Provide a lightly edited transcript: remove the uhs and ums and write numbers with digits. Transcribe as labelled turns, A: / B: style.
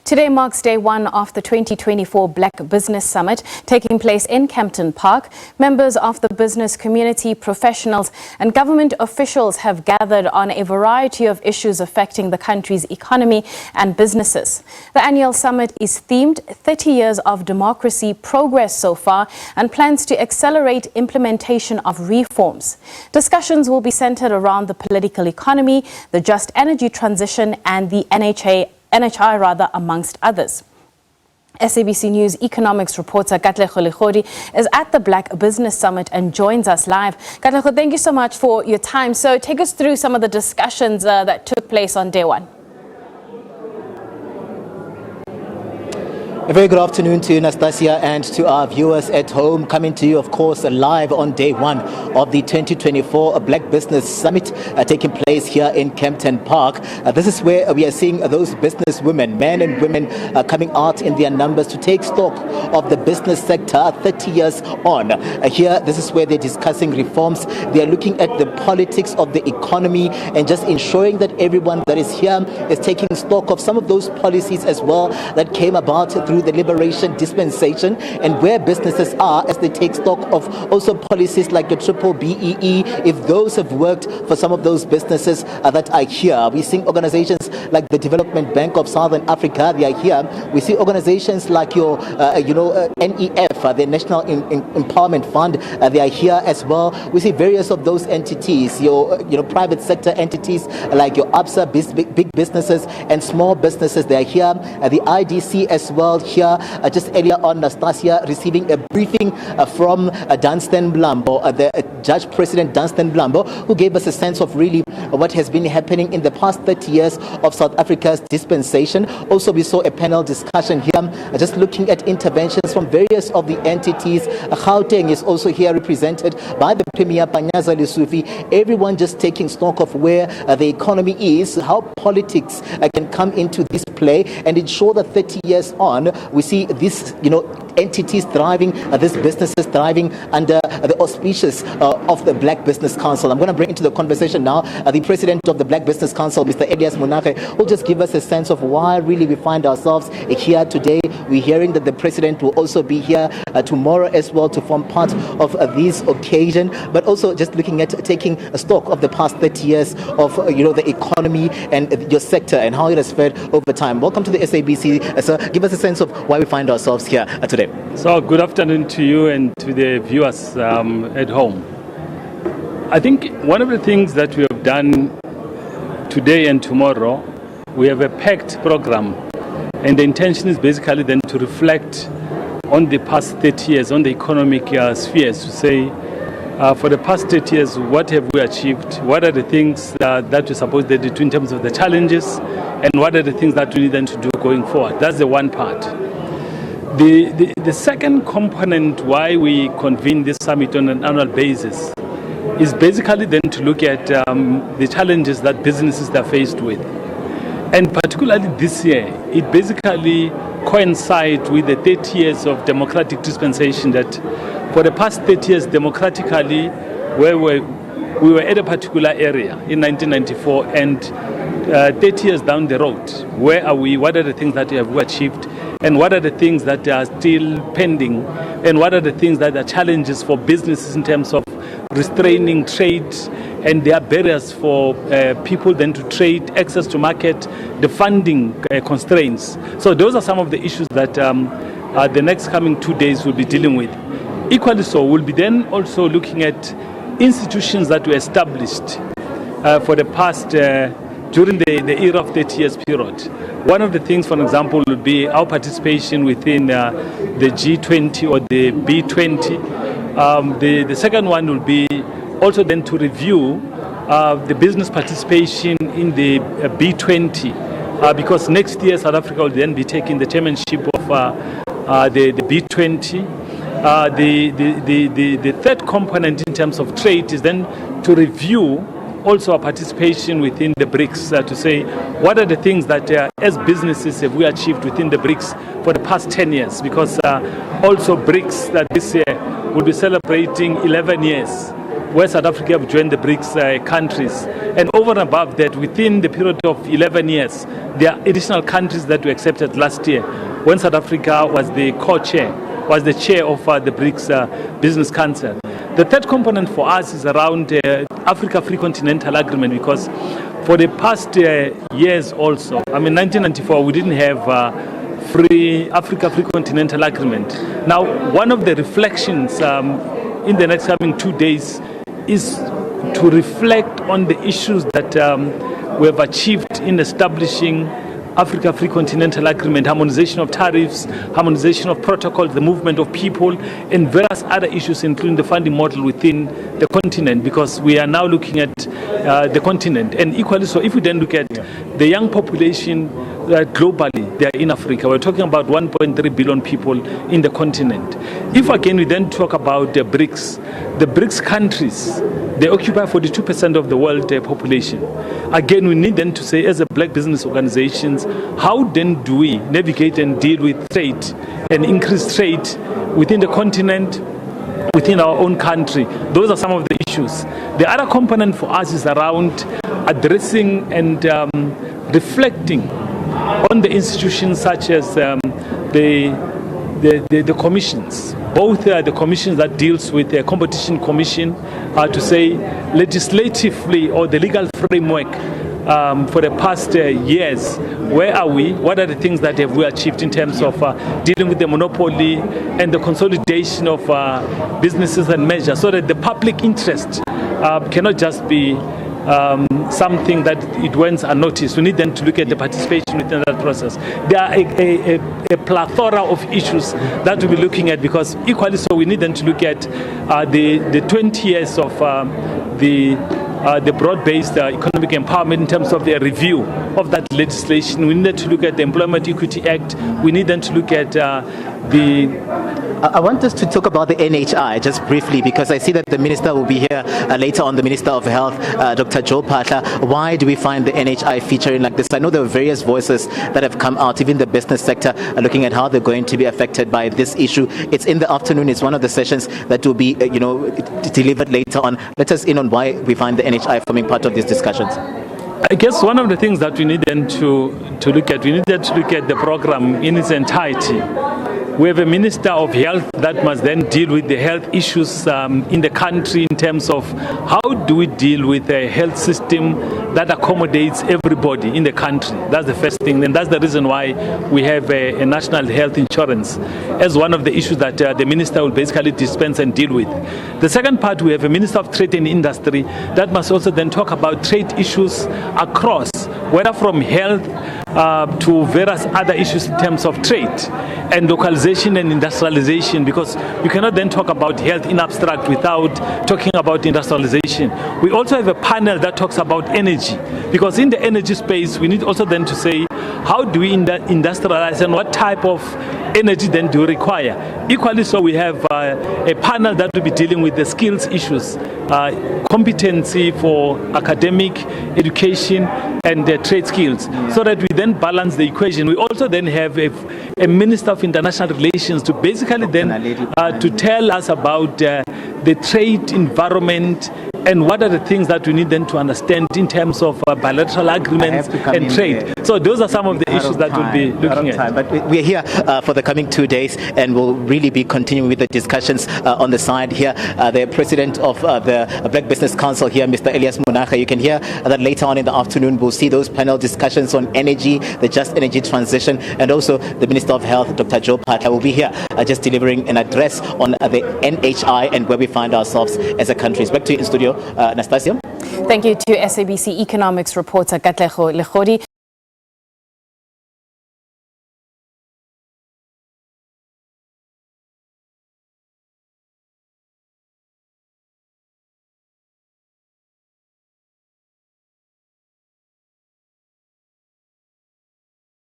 A: Today marks day one of the 2024 Black Business Summit taking place in Kempton Park. Members of the business community, professionals and government officials have gathered on a variety of issues affecting the country's economy and businesses. The annual summit is themed 30 years of democracy, progress so far, and plans to accelerate implementation of reforms. Discussions will be centered around the political economy, the just energy transition and the NHI, amongst others. SABC News economics reporter KATLEGO is at the Black Business Summit and joins us live. KATLEGO, thank you so much for your time. So take us through some of the discussions that took place on day one.
B: A very good afternoon to you, Nastasia, and to our viewers at home. Coming to you, of course, live on day one of the 2024 Black Business Summit taking place here in Kempton Park. This is where we are seeing those business women, men and women, coming out in their numbers to take stock of the business sector 30 years on. Here, this is where they're discussing reforms. They are looking at the politics of the economy and just ensuring that everyone that is here is taking stock of some of those policies as well that came about through the liberation dispensation, and where businesses are as they take stock of also policies like the triple BEE, if those have worked for some of those businesses that are here. We're seeing organizations like the Development Bank of Southern Africa, they are here. We see organizations like your NEF, the National Empowerment Fund, they are here as well. We see various of those entities, your private sector entities like your ABSA, big businesses and small businesses, they are here. The IDC as well here. Just earlier on, Nastasia receiving a briefing from Dunstan Blambo, the Judge President Dunstan Blambo, who gave us a sense of really what has been happening in the past 30 years of South Africa's dispensation. Also, we saw a panel discussion here, just looking at interventions from various of the entities. Gauteng is also here represented by the Premier Panyaza Lesufi. Everyone just taking stock of where the economy is, how politics can come into this play and ensure that 30 years on, we see these entities thriving, these businesses thriving under the auspices of the Black Business Council. I'm going to bring into the conversation now the President of the Black Business Council, Mr. Elias Munake, who will just give us a sense of why really we find ourselves here today. We're hearing that the President will also be here tomorrow as well to form part of this occasion, but also just looking at taking a stock of the past 30 years of the economy and your sector and how it has fared over time. Welcome to the SABC. Sir, give us a sense of why we find ourselves here today.
C: So good afternoon to you and to the viewers at home. I think one of the things that we have done today and tomorrow, we have a packed program, and the intention is basically then to reflect on the past 30 years on the economic spheres, to say for the past 30 years, what have we achieved? What are the things that we're supposed to do in terms of the challenges, and what are the things that we need then to do going forward? That's the one part. The second component why we convene this summit on an annual basis is basically then to look at the challenges that businesses are faced with. And particularly this year, it basically coincides with the 30 years of democratic dispensation, that for the past 30 years democratically, we were at a particular area in 1994, and 30 years down the road, where are we? What are the things that we have achieved? And what are the things that are still pending? And what are the things that are challenges for businesses in terms of restraining trade, and there are barriers for people then to trade, access to market, the funding constraints. So those are some of the issues that the next coming 2 days will be dealing with. Equally so, we'll be then also looking at institutions that were established for the past during the era of 30 years period. One of the things, for example, would be our participation within the G20 or the B20. The second one will be also then to review the business participation in the B20, because next year South Africa will then be taking the chairmanship of the B20. The third component in terms of trade is then to review also our participation within the BRICS, to say what are the things that as businesses have we achieved within the BRICS for the past 10 years, because also BRICS that this year will be celebrating 11 years where South Africa have joined the BRICS countries. And over and above that, within the period of 11 years, there are additional countries that were accepted last year when South Africa was the co-chair, was the chair of the BRICS Business Council. The third component for us is around Africa Free Continental Agreement, because for the past years also, I mean 1994, we didn't have Africa Free Continental Agreement. Now, one of the reflections in the next coming 2 days is to reflect on the issues that we have achieved in establishing Africa Free Continental Agreement, harmonization of tariffs, harmonization of protocols, the movement of people, and various other issues, including the funding model within the continent, because we are now looking at the continent. And equally so, if we then look at the young population globally, they are in Africa. We're talking about 1.3 billion people in the continent. If again we then talk about the BRICS countries, they occupy 42% of the world population. Again, we need then to say, as a black business organizations, how then do we navigate and deal with trade and increase trade within the continent, within our own country? Those are some of the issues. The other component for us is around addressing and reflecting on the institutions such as the commissions, both the commissions that deals with the competition commission, to say legislatively, or the legal framework for the past years. Where are we? What are the things that have we achieved in terms of dealing with the monopoly and the consolidation of businesses and measures, so that the public interest cannot just be something that it went unnoticed. We need them to look at the participation within that process. There are a plethora of issues that we'll be looking at, because equally so we need them to look at the 20 years of the broad-based economic empowerment in terms of the review of that legislation. We need to look at the Employment Equity Act. We need them to look at
B: I want us to talk about the NHI just briefly, because I see that the minister will be here later on, the Minister of Health, Dr. Joe Phaahla. Why do we find the NHI featuring like this? I know there are various voices that have come out, even the business sector, looking at how they're going to be affected by this issue. It's in the afternoon. It's one of the sessions that will be, delivered later on. Let us in on why we find the NHI forming part of these discussions.
C: I guess one of the things that we need then to look at, we need then to look at the program in its entirety. We have a Minister of Health that must then deal with the health issues in the country, in terms of how do we deal with a health system that accommodates everybody in the country. That's the first thing, and that's the reason why we have a national health insurance as one of the issues that the minister will basically dispense and deal with. The second part, we have a Minister of Trade and Industry that must also then talk about trade issues across, whether from health to various other issues in terms of trade and localization and industrialization, because you cannot then talk about health in abstract without talking about industrialization. We also have a panel that talks about energy, because in the energy space we need also then to say, how do we industrialize and what type of energy then do we require? Equally so, we have a panel that will be dealing with the skills issues, competency for academic education and trade skills, so that we then balance the equation. We also then have a Minister of International Relations to basically then to tell us about the trade environment and what are the things that we need then to understand in terms of bilateral agreements and trade. So those are some of the issues that we'll be looking at.
B: But we're here for the coming 2 days, and we'll really be continuing with the discussions on the side here. The president of the Black Business Council here, Mr. Elias Munacha, you can hear that later on in the afternoon we'll see those panel discussions on energy, the just energy transition, and also the Minister of Health, Dr. Joe Phaahla, will be here just delivering an address on the NHI and where we find ourselves as a country. Back to you in studio, Anastasia.
A: Thank you to SABC economics reporter KATLEGO LEGODI.